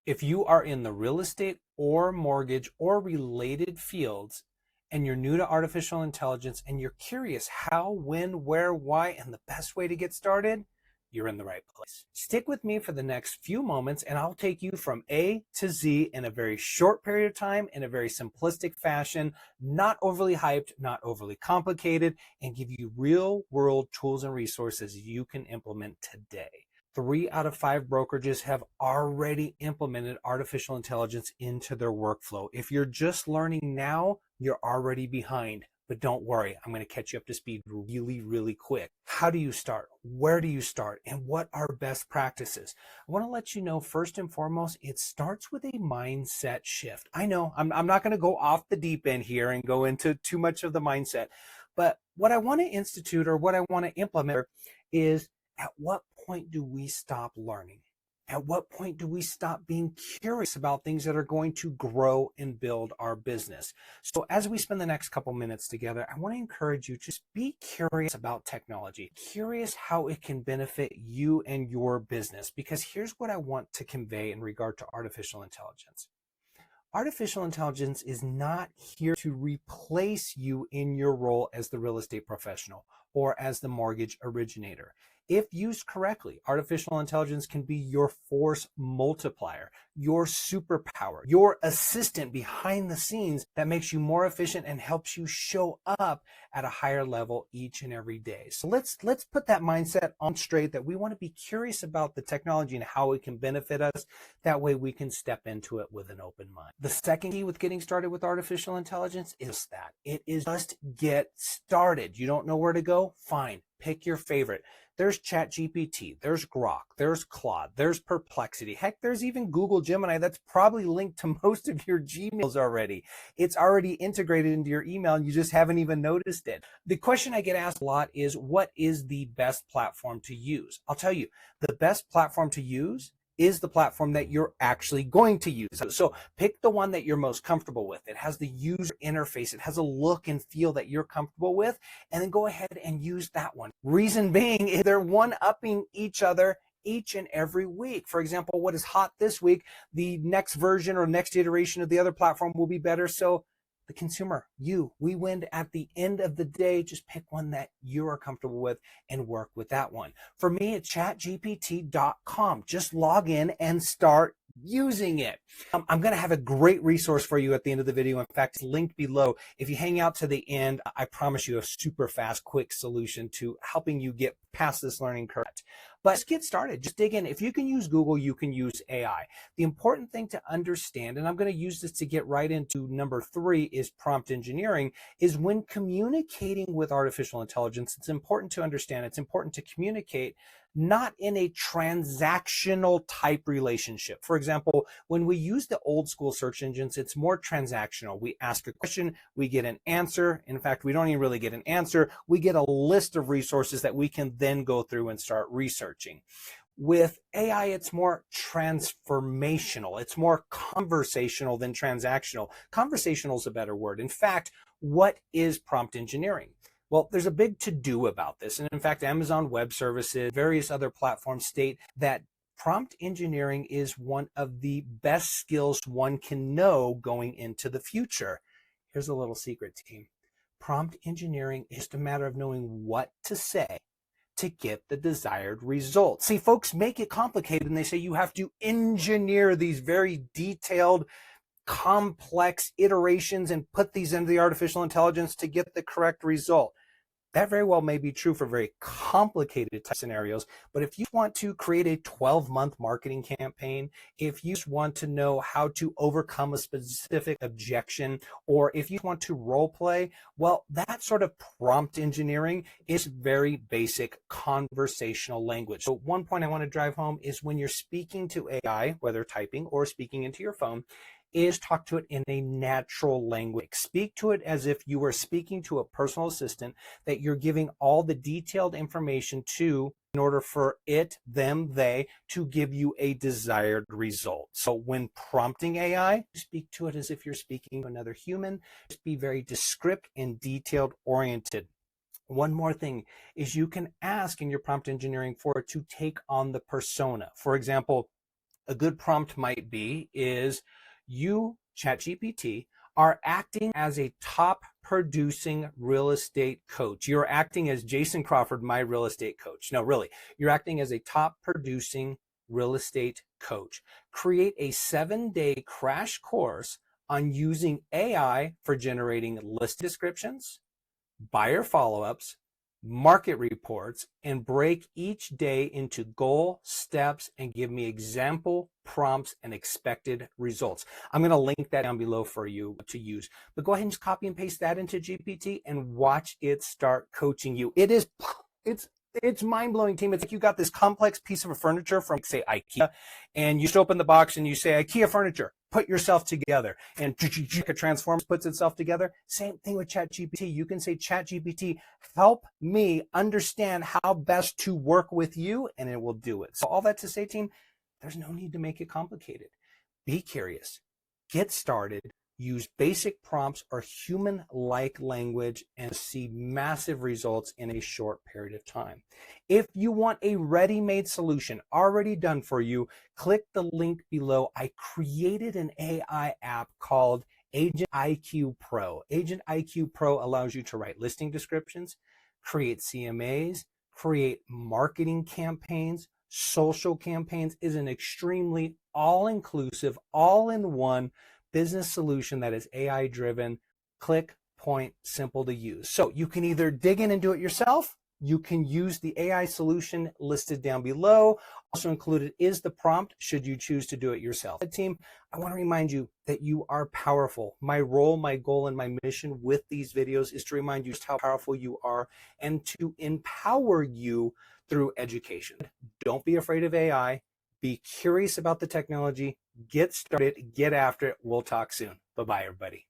If you are in the real estate or mortgage or related fields and you're new to artificial intelligence and you're curious how, when, where, why, and the best way to get started, you're in the right place. Stick with me for the next few moments and I'll take you from A to Z in a very short period of time in a very simplistic fashion, not overly hyped, not overly complicated, and give you real world tools and resources you can implement today. 3 out of 5 brokerages have already implemented artificial intelligence into their workflow. If you're just learning now, you're already behind. But don't worry, I'm going to catch you up to speed really, really quick. How do you start? Where do you start? And what are best practices? I want to let you know, first and foremost, it starts with a mindset shift. I know I'm not going to go off the deep end here and go into too much of the mindset, but what I want to institute or what I want to implement is, at what point do we stop learning? At what point do we stop being curious about things that are going to grow and build our business? So as we spend the next couple minutes together, I want to encourage you to just be curious about technology, curious how it can benefit you and your business, because here's what I want to convey in regard to artificial intelligence. Artificial intelligence is not here to replace you in your role as the real estate professional or as the mortgage originator. If used correctly, artificial intelligence can be your force multiplier, your superpower, your assistant behind the scenes that makes you more efficient and helps you show up at a higher level each and every day. So let's put that mindset on straight, that we want to be curious about the technology and how it can benefit us. That way we can step into it with an open mind. The second key with getting started with artificial intelligence is that it is just get started. You don't know where to go? Fine. Pick your favorite. There's ChatGPT, there's Grok, there's Claude, there's Perplexity. Heck, there's even Google Gemini that's probably linked to most of your Gmails already. It's already integrated into your email and you just haven't even noticed it. The question I get asked a lot is, what is the best platform to use? I'll tell you, the best platform to use is the platform that you're actually going to use. So pick the one that you're most comfortable with. It has the user interface. It has a look and feel that you're comfortable with, and then go ahead and use that one. Reason being is they're one-upping each other each and every week. For example, what is hot this week, the next version or next iteration of the other platform will be better. So the consumer, we win at the end of the day. Just pick one that you are comfortable with and work with that one. For me, it's chatgpt.com. Just log in and start using it. I'm going to have a great resource for you at the end of the video. In fact, it's linked below. If you hang out to the end, I promise you a super fast, quick solution to helping you get past this learning curve. But let's get started. Just dig in. If you can use Google, you can use AI. The important thing to understand, and I'm going to use this to get right into number 3, is prompt engineering, is when communicating with artificial intelligence, it's important to understand, it's important to communicate not in a transactional type relationship. For example, when we use the old school search engines, it's more transactional. We ask a question, we get an answer. In fact, we don't even really get an answer. We get a list of resources that we can then go through and start researching. With AI, it's more transformational. It's more conversational than transactional. Conversational is a better word. In fact, what is prompt engineering? Well, there's a big to-do about this. And in fact, Amazon Web Services, various other platforms state that prompt engineering is one of the best skills one can know going into the future. Here's a little secret, team. Prompt engineering is just a matter of knowing what to say to get the desired result. See, folks make it complicated and they say you have to engineer these very detailed, complex iterations and put these into the artificial intelligence to get the correct result. That very well may be true for very complicated type scenarios, but if you want to create a 12-month marketing campaign, if you want to know how to overcome a specific objection, or if you want to role play, well, that sort of prompt engineering is very basic conversational language. So one point I want to drive home is when you're speaking to AI, whether typing or speaking into your phone, is talk to it in a natural language. Speak to it as if you were speaking to a personal assistant that you're giving all the detailed information to in order for it, them, they to give you a desired result. So when prompting AI, speak to it as if you're speaking to another human. Just be very descriptive and detailed oriented. One more thing is you can ask in your prompt engineering for it to take on the persona. For example, A good prompt might be is you, ChatGPT, are acting as a top producing real estate coach. You're acting as Jason Crawford, my real estate coach. No, really, you're acting as a top producing real estate coach. Create a 7-day crash course on using AI for generating list descriptions, buyer follow-ups, market reports, and break each day into goal steps and give me example prompts and expected results. I'm going to link that down below for you to use. But go ahead and just copy and paste that into GPT and watch it start coaching you. It's mind-blowing, team. It's like you got this complex piece of furniture from, say, IKEA, and you just open the box and you say, IKEA furniture, put yourself together. And it transforms, puts itself together. Same thing with ChatGPT. You can say, ChatGPT, help me understand how best to work with you, and it will do it. So all that to say, team, there's no need to make it complicated. Be curious. Get started. Use basic prompts or human-like language and see massive results in a short period of time. If you want a ready-made solution already done for you, click the link below. I created an AI app called Agent IQ Pro. Agent IQ Pro allows you to write listing descriptions, create CMAs, create marketing campaigns, social campaigns. Is an extremely all-inclusive, all-in-one business solution that is AI driven, click, point, simple to use. So you can either dig in and do it yourself. You can use the AI solution listed down below. Also included is the prompt should you choose to do it yourself. Team, I want to remind you that you are powerful. My role, my goal, and my mission with these videos is to remind you just how powerful you are and to empower you through education. Don't be afraid of AI. Be curious about the technology. Get started. Get after it. We'll talk soon. Bye-bye, everybody.